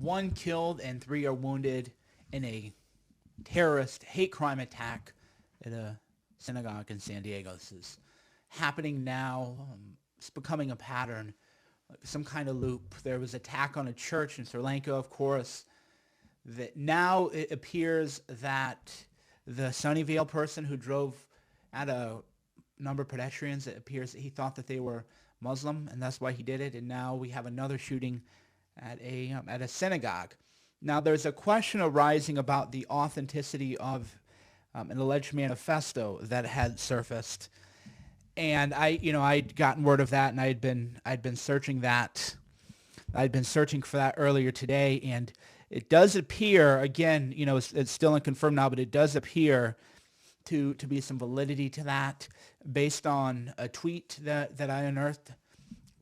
1 killed and 3 are wounded in a terrorist hate crime attack at a synagogue in San Diego. This is happening now. It's becoming a pattern, some kind of loop. There was attack on a church in Sri Lanka, of course. That now it appears that the Sunnyvale person who drove at a number of pedestrians, it appears that he thought that they were Muslim, and that's why he did it. And now we have another shooting at a synagogue. Now there's a question arising about the authenticity of an alleged manifesto that had surfaced, and I'd gotten word of that, and I'd been searching that. I'd been searching for that earlier today, and it does appear, again, it's still unconfirmed now, but it does appear to be some validity to that based on a tweet that I unearthed,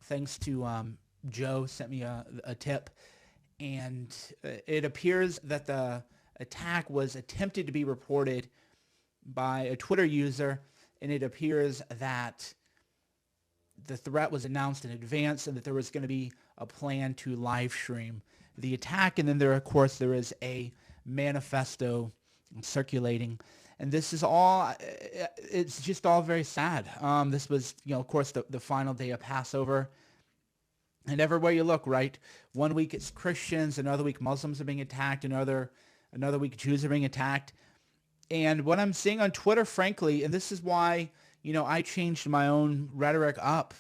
thanks to Joe sent me a tip. And it appears that the attack was attempted to be reported by a Twitter user, and it appears that the threat was announced in advance and that there was going to be a plan to live stream the attack. And then there is a manifesto circulating. And this is all, it's just all very sad. This was, of course, the final day of Passover. And everywhere you look, right, one week it's Christians, another week Muslims are being attacked, another week Jews are being attacked. And what I'm seeing on Twitter, frankly, and this is why, I changed my own rhetoric up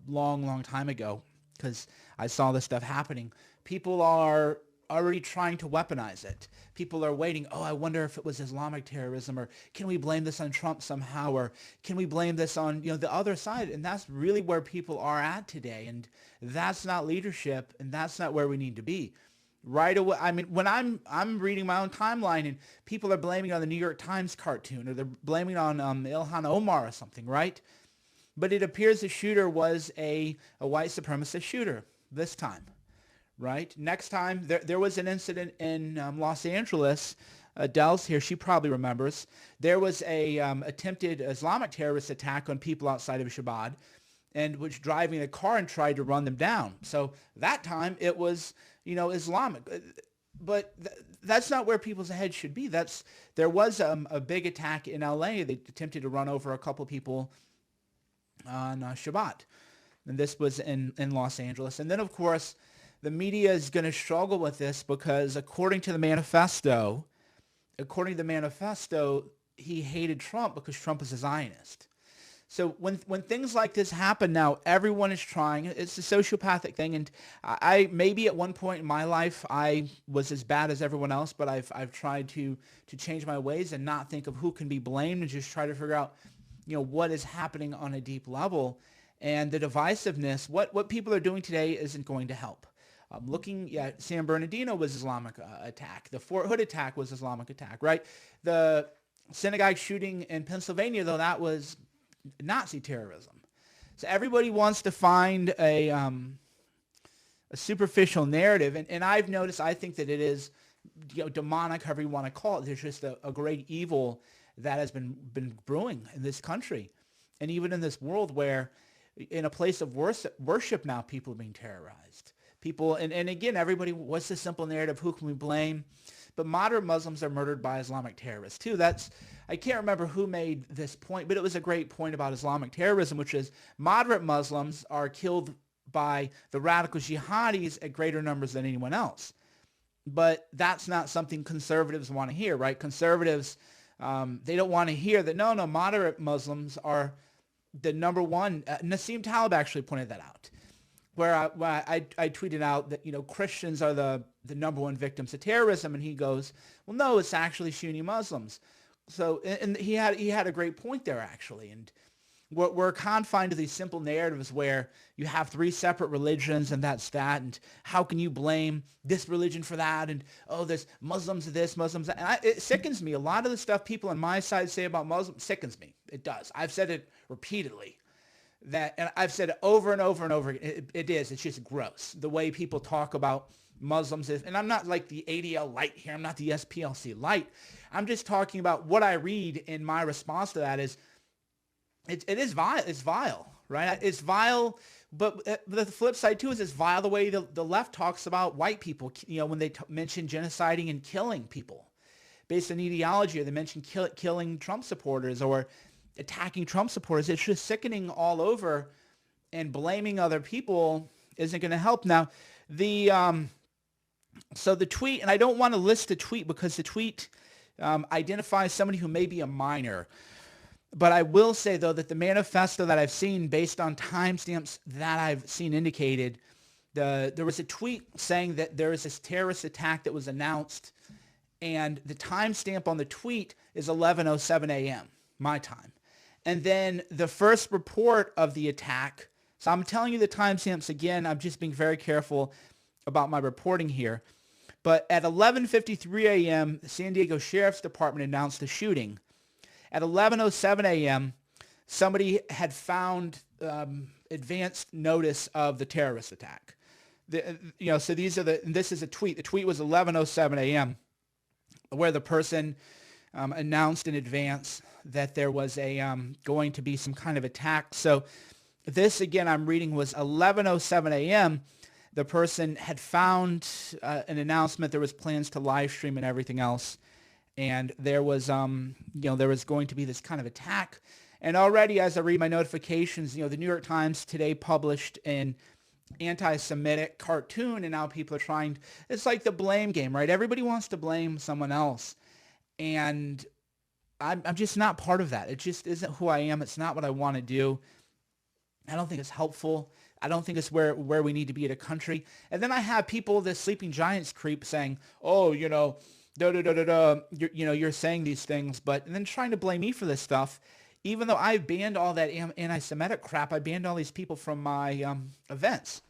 long time ago, because I saw this stuff happening. People are already trying to weaponize it. People are waiting, I wonder if it was Islamic terrorism, or can we blame this on Trump somehow, or can we blame this on the other side? And that's really where people are at today, and that's not leadership, and that's not where we need to be. Right away, I mean, when I'm reading my own timeline and people are blaming on the New York Times cartoon, or they're blaming on Ilhan Omar or something, right? But it appears the shooter was a white supremacist shooter this time. Right. Next time, there was an incident in Los Angeles. Dell's here. She probably remembers. There was a attempted Islamic terrorist attack on people outside of Shabbat, and was driving a car and tried to run them down. So that time it was, Islamic. But that's not where people's heads should be. There was a big attack in L.A. They attempted to run over a couple people on Shabbat. And this was in Los Angeles. And then, of course, the media is going to struggle with this because according to the manifesto, he hated Trump because Trump is a Zionist. So when things like this happen now, everyone is trying. It's a sociopathic thing. And I maybe at one point in my life, I was as bad as everyone else, but I've tried to change my ways and not think of who can be blamed and just try to figure out, what is happening on a deep level. And the divisiveness, what people are doing today isn't going to help. Looking at San Bernardino was Islamic attack. The Fort Hood attack was Islamic attack, right? The synagogue shooting in Pennsylvania, though, that was Nazi terrorism. So everybody wants to find a superficial narrative, and I've noticed, I think that it is demonic, however you want to call it. There's just a great evil that has been brewing in this country, and even in this world where in a place of worship now, people are being terrorized. People, and again, everybody, what's the simple narrative? Who can we blame? But moderate Muslims are murdered by Islamic terrorists too. I can't remember who made this point, but it was a great point about Islamic terrorism, which is moderate Muslims are killed by the radical jihadis at greater numbers than anyone else. But that's not something conservatives want to hear, right? Conservatives, they don't want to hear that, no, moderate Muslims are the number one. Nassim Taleb actually pointed that out, where I tweeted out that, Christians are the number one victims of terrorism. And he goes, well, no, it's actually Sunni Muslims. So, and he had a great point there, actually. And we're confined to these simple narratives where you have 3 separate religions and that's that. And how can you blame this religion for that? And, there's Muslims this, Muslims that. And it sickens me. A lot of the stuff people on my side say about Muslims sickens me. It does. I've said it repeatedly. And I've said it over and over and over again. It's just gross. The way people talk about Muslims is, and I'm not like the ADL light here. I'm not the SPLC light. I'm just talking about what I read, and my response to that is, it is vile. It's vile, right? It's vile But the flip side too is it's vile the way the left talks about white people. When they mention genociding and killing people based on ideology, or they mention killing Trump supporters or attacking Trump supporters. It's just sickening all over, and blaming other people isn't going to help. Now, so the tweet, and I don't want to list the tweet because the tweet identifies somebody who may be a minor. But I will say, though, that the manifesto that I've seen, based on timestamps that I've seen indicated, there was a tweet saying that there is this terrorist attack that was announced, and the timestamp on the tweet is 11:07 a.m., my time. And then the first report of the attack, so I'm telling you the timestamps again, I'm just being very careful about my reporting here. But at 11:53 a.m., the San Diego Sheriff's Department announced the shooting. At 11:07 a.m., somebody had found advanced notice of the terrorist attack. So this is a tweet. The tweet was 11:07 a.m., where the person announced in advance that there was going to be some kind of attack. So this, again, I'm reading, was 11:07 a.m. The person had found an announcement. There was plans to live stream and everything else. And there was, there was going to be this kind of attack. And already, as I read my notifications, the New York Times today published an anti-Semitic cartoon, and now people are trying. It's like the blame game, right? Everybody wants to blame someone else, and I'm just not part of that. It just isn't who I am. It's not what I want to do. I don't think it's helpful. I don't think it's where we need to be at a country. And then I have people, the Sleeping Giants creep, saying, "Oh, you're saying these things," and then trying to blame me for this stuff, even though I've banned all that anti-Semitic crap. I banned all these people from my events.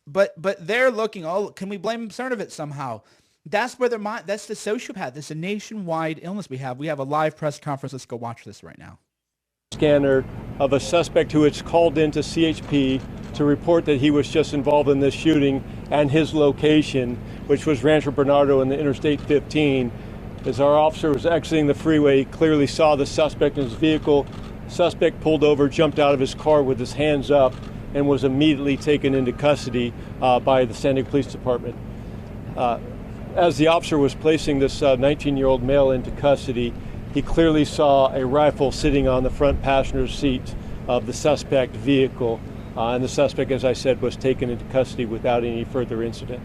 But they're looking, can we blame Cernovich somehow? That's where that's the sociopath. This is a nationwide illness we have. We have a live press conference. Let's go watch this right now. Scanner of a suspect who had called into CHP to report that he was just involved in this shooting, and his location, which was Rancho Bernardo and the Interstate 15. As our officer was exiting the freeway, he clearly saw the suspect in his vehicle. Suspect pulled over, jumped out of his car with his hands up, and was immediately taken into custody by the San Diego Police Department. As the officer was placing this 19-year-old male into custody, he clearly saw a rifle sitting on the front passenger seat of the suspect vehicle. And the suspect, as I said, was taken into custody without any further incident.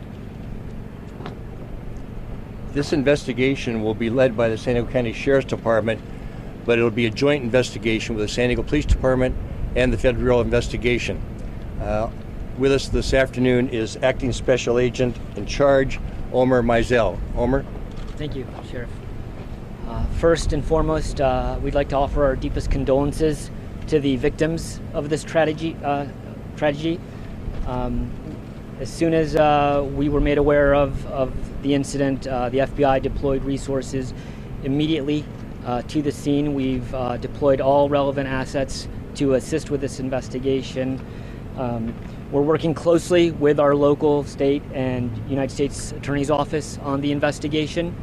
This investigation will be led by the San Diego County Sheriff's Department, but it'll be a joint investigation with the San Diego Police Department and the Federal Bureau of Investigation. With us this afternoon is Acting Special Agent in Charge, Omer Mizell. Omer? Thank you, Sheriff. First and foremost, we'd like to offer our deepest condolences to the victims of this tragedy. As soon as we were made aware of the incident, the FBI deployed resources immediately to the scene. We've deployed all relevant assets to assist with this investigation. We're working closely with our local, state, and United States Attorney's Office on the investigation.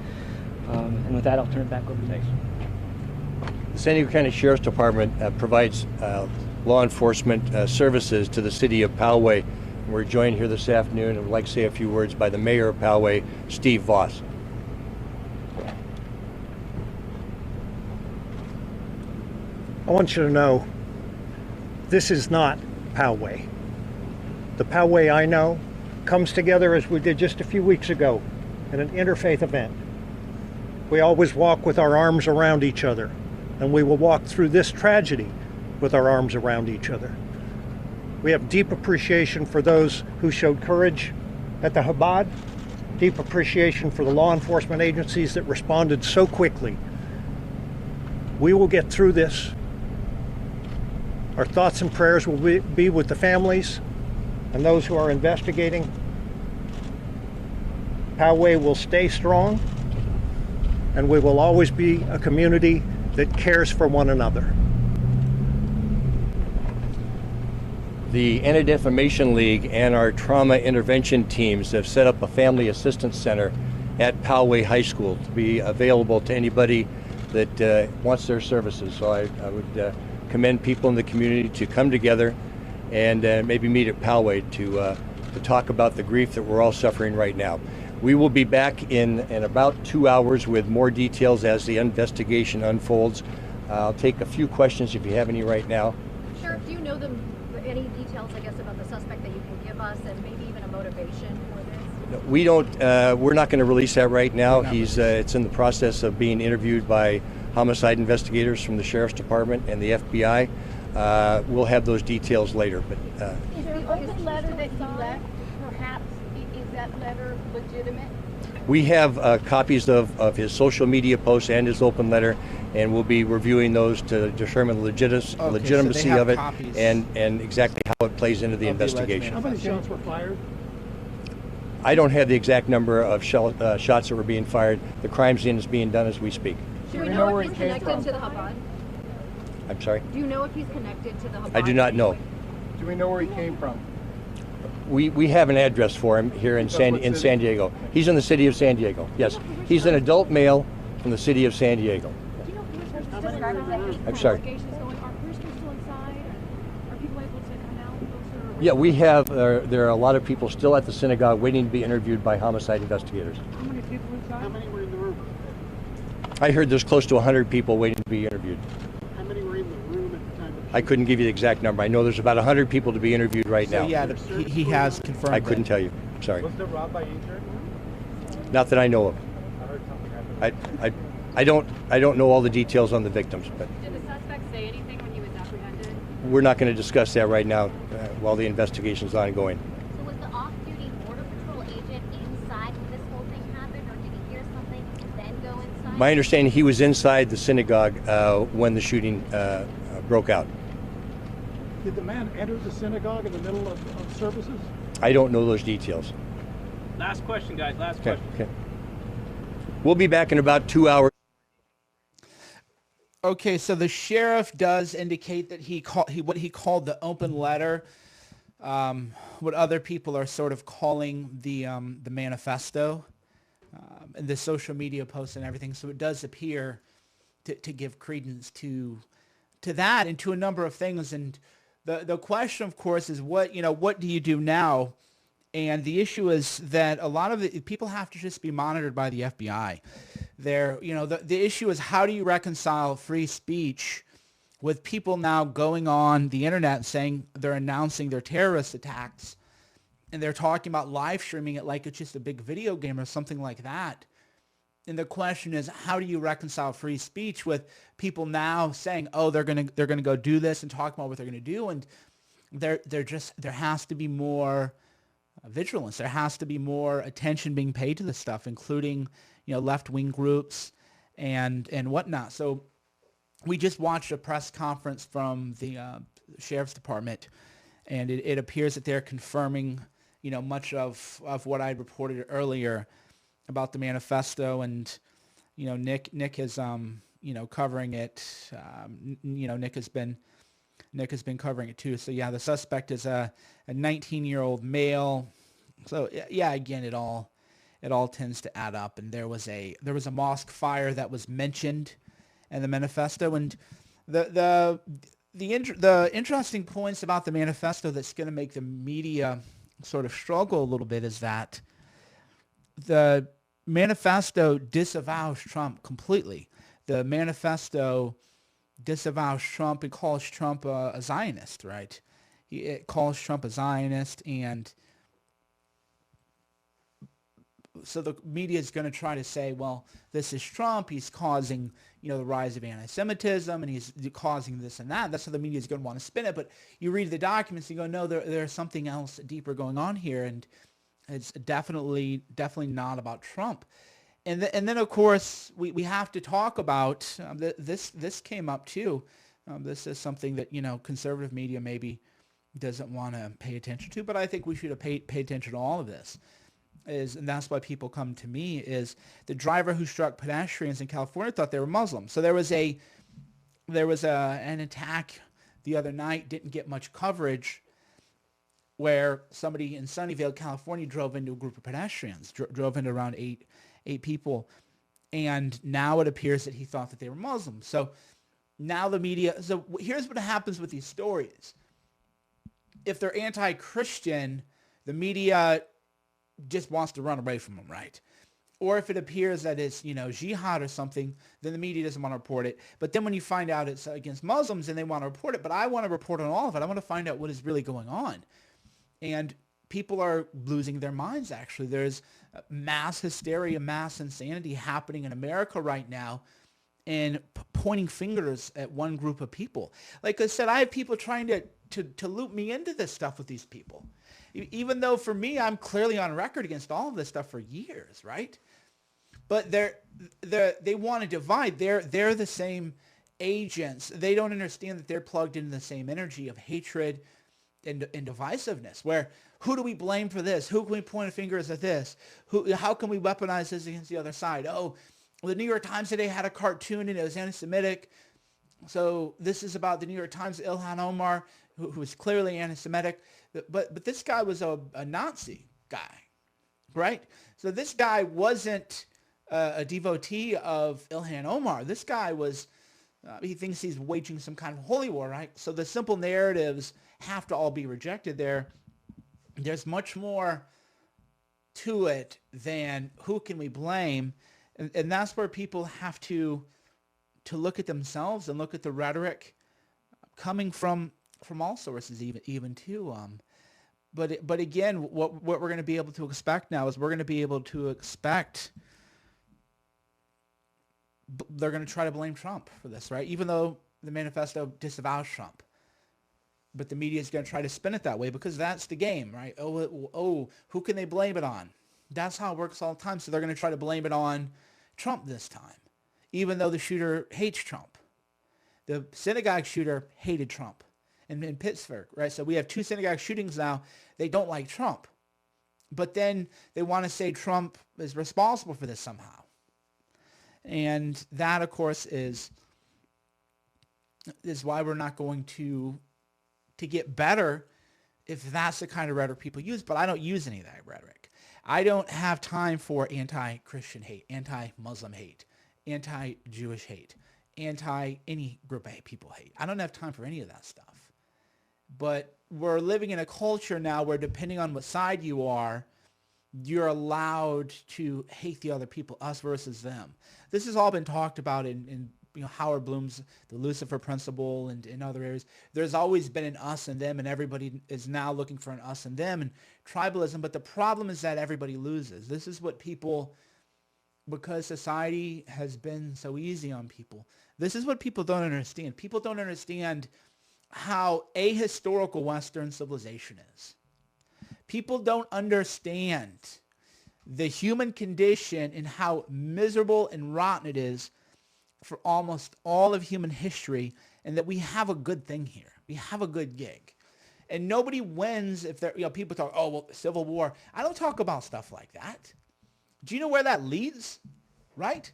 And with that, I'll turn it back over to you. Thanks. The San Diego County Sheriff's Department provides law enforcement services to the city of Poway. We're joined here this afternoon, and would like to say a few words by the mayor of Poway, Steve Voss. I want you to know, this is not Poway. The Poway I know comes together as we did just a few weeks ago at an interfaith event. We always walk with our arms around each other, and we will walk through this tragedy with our arms around each other. We have deep appreciation for those who showed courage at the Chabad, deep appreciation for the law enforcement agencies that responded so quickly. We will get through this. Our thoughts and prayers will be with the families and those who are investigating. Poway will stay strong, and we will always be a community that cares for one another. The Anti-Defamation League and our trauma intervention teams have set up a family assistance center at Poway High School to be available to anybody that wants their services. So I would commend people in the community to come together and maybe meet at Poway to talk about the grief that we're all suffering right now. We will be back in about 2 hours with more details as the investigation unfolds. I'll take a few questions if you have any right now. Sheriff, do you know any details, I guess, about the suspect that you can give us, and maybe even a motivation for this? We don't. We're not going to release that right now. It's in the process of being interviewed by homicide investigators from the Sheriff's Department and the FBI. We'll have those details later. But is the open letter that he left, perhaps, is that letter legitimate? we have copies of his social media posts and his open letter, and we'll be reviewing those to determine the legitimacy of it and exactly how it plays into the investigation. How many shots were fired? I don't have the exact number of shots that were being fired. The crime scene is being done as we speak. Do we know if he's connected to the Chabad? I'm sorry? Do you know if he's connected to the Chabad? I do not know. Do we know where he came from? We have an address for him here in San Diego. He's in the city of San Diego. Yes, he's an adult male from the city of San Diego. Do you know if prisoners are still inside? I'm sorry. Are prisoners still inside? Are people able to come out? Yeah, we have. There are a lot of people still at the synagogue waiting to be interviewed by homicide investigators. How many people inside? How many were in the room? I heard there's close to 100 people waiting to be interviewed. How many were in the room at the time? I couldn't give you the exact number. I know there's about 100 people to be interviewed right now. Yeah, he has confirmed. I couldn't tell you. Sorry. Was there robbed by injured? Not that I know of. I heard something happened. I don't know all the details on the victims, but Did the suspect say anything when he was apprehended? we're not going to discuss that right now while the investigation is ongoing. So was the off-duty Border Patrol agent inside when this whole thing happened, or did he hear something and then go inside? My understanding, he was inside the synagogue when the shooting broke out. Did the man enter the synagogue in the middle of services? I don't know those details. Last question, guys. Last Okay. question. Okay. We'll be back in about 2 hours. Okay, so the sheriff does indicate that what he called the open letter, what other people are sort of calling the manifesto, and the social media posts and everything. So it does appear to give credence to that and to a number of things. And the question, of course, is what do you do now? And the issue is that a lot of the people have to just be monitored by the FBI. The issue is, how do you reconcile free speech with people now going on the internet and saying they're announcing their terrorist attacks, and they're talking about live streaming it like it's just a big video game or something like that. And the question is, how do you reconcile free speech with people now saying, oh, they're gonna go do this and talk about what they're gonna do, and there has to be more vigilance. There has to be more attention being paid to this stuff, including left-wing groups and whatnot. So we just watched a press conference from the Sheriff's Department, and it appears that they're confirming much of what I reported earlier about the manifesto, and Nick is covering it. Nick has been covering it too. So yeah, the suspect is a 19-year-old male. So yeah, again, it all tends to add up. And there was a mosque fire that was mentioned in the manifesto, and the interesting points about the manifesto that's going to make the media sort of struggle a little bit is that the manifesto disavows Trump completely. The manifesto disavows Trump and calls Trump a Zionist, right? It calls Trump a Zionist, and so the media is going to try to say, well, this is Trump. He's causing, the rise of anti-Semitism, and he's causing this and that. That's how the media is going to want to spin it. But you read the documents, and you go, no, there's something else deeper going on here, and it's definitely not about Trump. And then of course we have to talk about this came up too. This is something that conservative media maybe doesn't want to pay attention to, but I think we should pay attention to all of this. And that's why people come to me, is the driver who struck pedestrians in California thought they were Muslim. So there was an attack the other night, didn't get much coverage, where somebody in Sunnyvale, California, drove into a group of pedestrians, drove into around eight people, and now it appears that he thought that they were Muslim. So now the media. So here's what happens with these stories. if they're anti-Christian, the media just wants to run away from them, right? Or if it appears that it's, jihad or something, then the media doesn't want to report it. But then when you find out it's against Muslims, then they want to report it. But I want to report on all of it. I want to find out what is really going on. And people are losing their minds, actually. There's mass hysteria, mass insanity happening in America right now, and pointing fingers at one group of people. Like I said, I have people trying to loop me into this stuff with these people. Even though for me, I'm clearly on record against all of this stuff for years, right? But they want to divide. They're the same agents. They don't understand that they're plugged into the same energy of hatred and divisiveness, where who do we blame for this? Who can we point fingers at this? How can we weaponize this against the other side? Oh, the New York Times today had a cartoon and it was anti-Semitic. So this is about the New York Times, Ilhan Omar, who was clearly anti-Semitic. But this guy was a Nazi guy, right? So this guy wasn't a devotee of Ilhan Omar. This guy was, he thinks he's waging some kind of holy war, right? So the simple narratives have to all be rejected there. There's much more to it than who can we blame. And that's where people have to look at themselves and look at the rhetoric coming from all sources, even too. But again, what we're going to be able to expect now is we're going to be able to expect they're going to try to blame Trump for this, right? Even though the manifesto disavows Trump. But the media is going to try to spin it that way because that's the game, right? Oh, who can they blame it on? That's how it works all the time. So they're going to try to blame it on Trump this time, even though the shooter hates Trump. The synagogue shooter hated Trump in Pittsburgh, right? So we have 2 synagogue shootings now. They don't like Trump. But then they want to say Trump is responsible for this somehow. And that, of course, is why we're not going to get better if that's the kind of rhetoric people use. But I don't use any of that rhetoric. I don't have time for anti-Christian hate, anti-Muslim hate, anti-Jewish hate, anti-any group of people hate. I don't have time for any of that stuff. But we're living in a culture now where depending on what side you are, you're allowed to hate the other people, us versus them. This has all been talked about in Howard Bloom's The Lucifer Principle and in other areas. There's always been an us and them, and everybody is now looking for an us and them and tribalism. But the problem is that everybody loses. This is what people, because society has been so easy on people, this is what people don't understand. People don't understand how ahistorical Western civilization is. People don't understand the human condition and how miserable and rotten it is for almost all of human history, and that we have a good thing here. We have a good gig. And nobody wins if they're, people talk, oh, well, Civil War. I don't talk about stuff like that. Do you know where that leads? Right?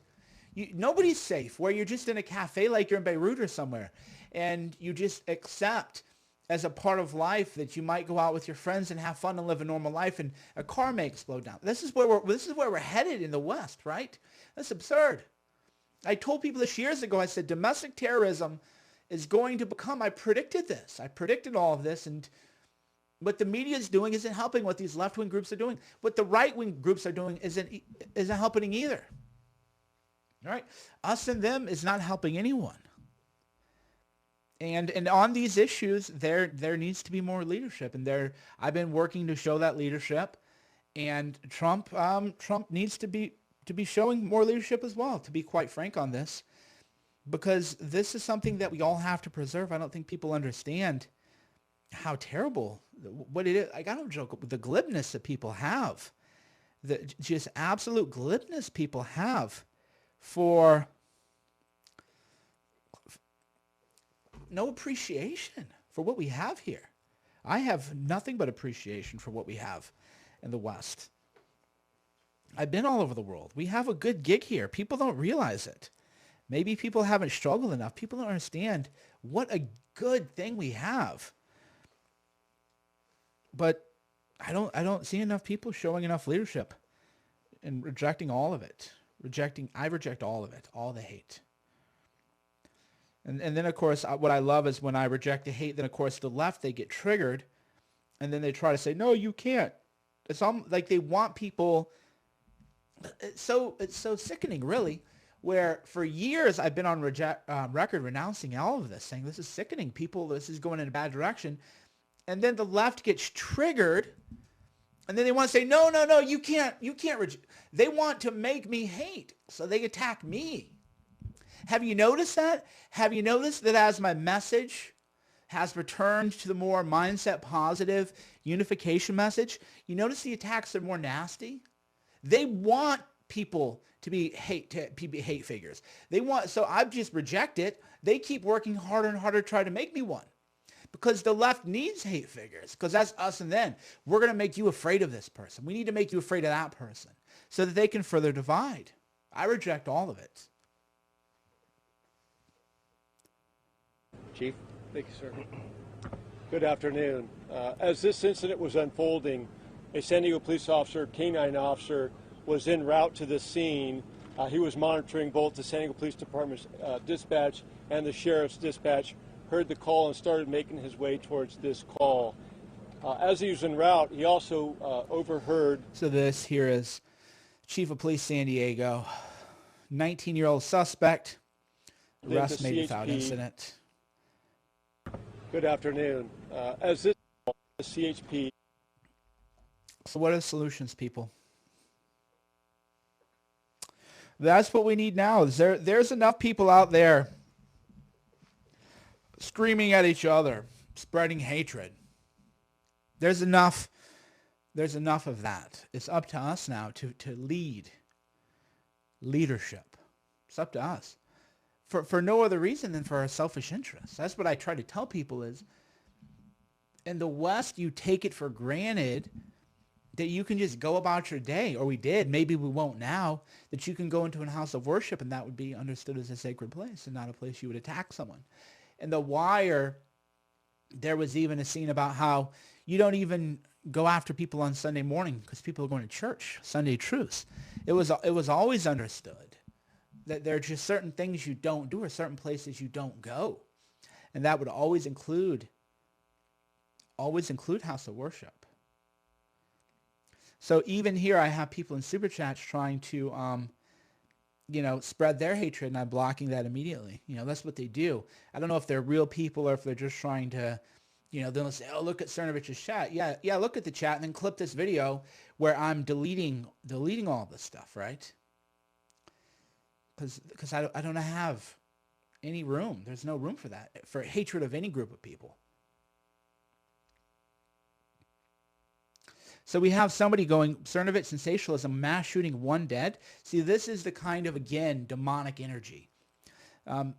Nobody's safe where you're just in a cafe like you're in Beirut or somewhere, and you just accept as a part of life that you might go out with your friends and have fun and live a normal life, and a car may explode down. This is where we're headed in the West, right? That's absurd. I told people this years ago. I said domestic terrorism is going to become. I predicted this. I predicted all of this, and what the media is doing isn't helping. What these left-wing groups are doing, what the right-wing groups are doing, isn't helping either. All right, us and them is not helping anyone. And on these issues, there needs to be more leadership, and I've been working to show that leadership, and Trump needs to be showing more leadership as well, to be quite frank on this, because this is something that we all have to preserve. I don't think people understand how terrible what it is. I got to joke with the glibness that people have, the just absolute glibness people have for no appreciation for what we have here. I have nothing but appreciation for what we have in the West. I've been all over the world. We have a good gig here. People don't realize it. Maybe people haven't struggled enough. People don't understand what a good thing we have. But I don't see enough people showing enough leadership and rejecting all of it. I reject all of it, all the hate. And then, of course, what I love is when I reject the hate, then, of course, the left, they get triggered and then they try to say, no, you can't. It's like they want people. It's so sickening, really, where for years I've been on record renouncing all of this, saying this is sickening. People, this is going in a bad direction. And then the left gets triggered, and then they want to say, no, you can't. They want to make me hate, so they attack me. Have you noticed that? Have you noticed that as my message has returned to the more mindset positive unification message, you notice the attacks are more nasty? They want people to be hate figures. So I just reject it. They keep working harder and harder to try to make me one. Because the left needs hate figures, because that's us and them. We're going to make you afraid of this person. We need to make you afraid of that person so that they can further divide. I reject all of it. Chief? Thank you, sir. Good afternoon. As this incident was unfolding, a San Diego police officer, canine officer, was en route to the scene. He was monitoring both the San Diego Police Department's dispatch and the sheriff's dispatch, heard the call and started making his way towards this call. As he was en route, he also overheard. So this here is Chief of Police San Diego, 19-year-old suspect, arrest made without incident. Good afternoon. As this the CHP. So what are the solutions, people? That's what we need now. There's enough people out there screaming at each other, spreading hatred. There's enough of that. It's up to us now to lead. Leadership. It's up to us. For no other reason than for our selfish interests. That's what I try to tell people is, in the West, you take it for granted that you can just go about your day, or we did, maybe we won't now, that you can go into a house of worship and that would be understood as a sacred place and not a place you would attack someone. In The Wire, there was even a scene about how you don't even go after people on Sunday morning because people are going to church, Sunday truce. It was always understood that there are just certain things you don't do or certain places you don't go. And that would always include house of worship. So even here I have people in Super Chats trying to, spread their hatred, and I'm blocking that immediately. That's what they do. I don't know if they're real people or if they're just trying to, they'll say, oh, look at Cernovich's chat. Yeah, look at the chat and then clip this video where I'm deleting all this stuff, right? Because I don't have any room. There's no room for that, for hatred of any group of people. So we have somebody going, Cernovich sensationalism, mass shooting, 1 dead. See, this is the kind of, again, demonic energy.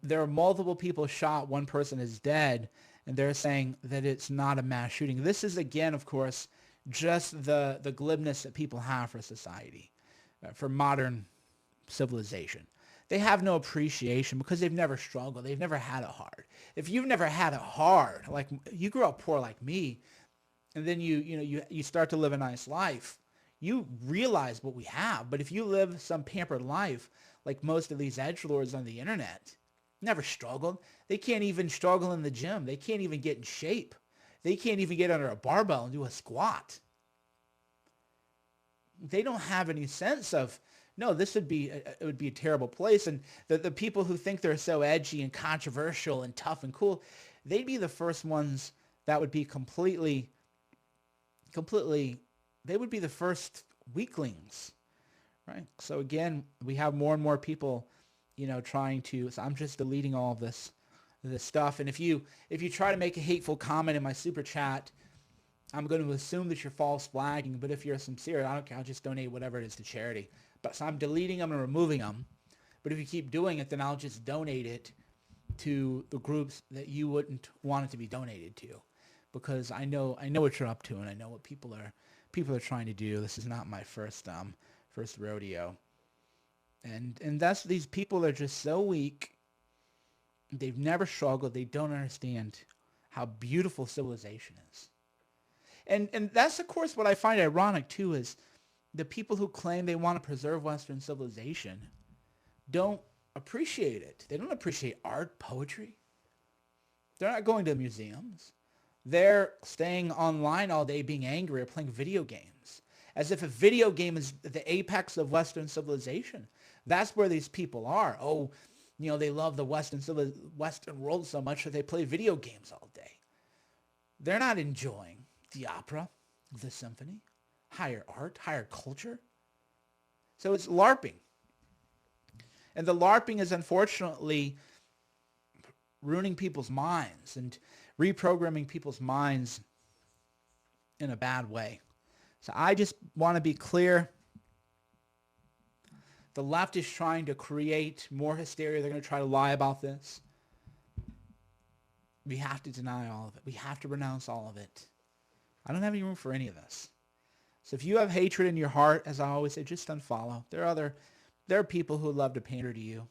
There are multiple people shot, 1 person is dead, and they're saying that it's not a mass shooting. This is, again, of course, just the glibness that people have for society, for modern civilization. They have no appreciation because they've never struggled. They've never had it hard. If you've never had it hard, like you grew up poor like me, and then you start to live a nice life, you realize what we have. But if you live some pampered life, like most of these edgelords on the internet, never struggled. They can't even struggle in the gym. They can't even get in shape. They can't even get under a barbell and do a squat. They don't have any sense of, no, it would be a terrible place. And the people who think they're so edgy and controversial and tough and cool, they'd be the first ones that would be completely, they would be the first weaklings, right? So again, we have more and more people, trying to, so I'm just deleting all of this stuff. And if you try to make a hateful comment in my super chat, I'm going to assume that you're false flagging, but if you're sincere, I don't care, I'll just donate whatever it is to charity. But so I'm deleting them and removing them. But if you keep doing it, then I'll just donate it to the groups that you wouldn't want it to be donated to, because I know what you're up to, and I know what people are trying to do. This is not my first rodeo, and that's, these people are just so weak. They've never struggled. They don't understand how beautiful civilization is, and that's of course what I find ironic too, is the people who claim they want to preserve Western civilization don't appreciate it. They don't appreciate art, poetry. They're not going to museums. They're staying online all day being angry or playing video games, as if a video game is the apex of Western civilization. That's where these people are. Oh, they love the Western world so much that they play video games all day. They're not enjoying the opera, the symphony, higher art, higher culture. So it's LARPing. And the LARPing is unfortunately ruining people's minds and reprogramming people's minds in a bad way. So I just want to be clear. The left is trying to create more hysteria. They're going to try to lie about this. We have to deny all of it. We have to renounce all of it. I don't have any room for any of this. So if you have hatred in your heart, as I always say, just unfollow. There are people who love to pander to you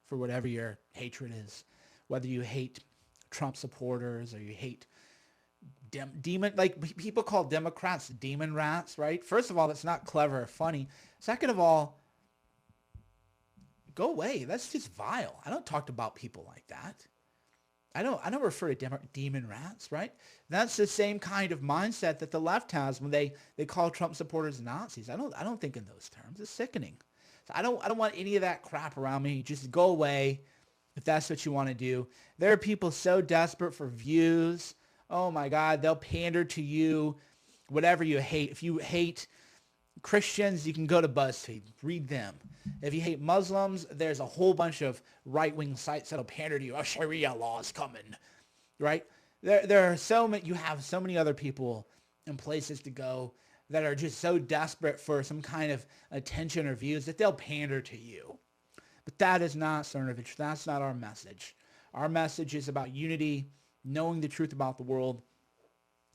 for whatever your hatred is. Whether you hate Trump supporters or you hate demon, like people call Democrats demon rats, right? First of all, that's not clever or funny. Second of all, go away. That's just vile. I don't talk about people like that. I don't refer to demon rats, right? That's the same kind of mindset that the left has when they call Trump supporters Nazis. I don't think in those terms. It's sickening. So I don't want any of that crap around me. Just go away if that's what you want to do. There are people so desperate for views. Oh my God, they'll pander to you, whatever you hate. If you hate Christians, you can go to BuzzFeed, read them. If you hate Muslims, there's a whole bunch of right-wing sites that'll pander to you. Oh, Sharia law is coming, right? There are so many. You have so many other people and places to go that are just so desperate for some kind of attention or views that they'll pander to you. But that is not Cernovich. That's not our message. Our message is about unity, knowing the truth about the world,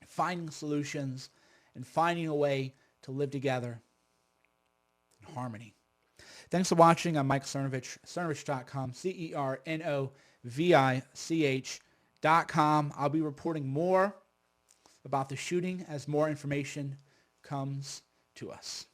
finding solutions, and finding a way to live together in harmony. Thanks for watching. I'm Mike Cernovich, cernovich.com, CERNOVICH.com. I'll be reporting more about the shooting as more information comes to us.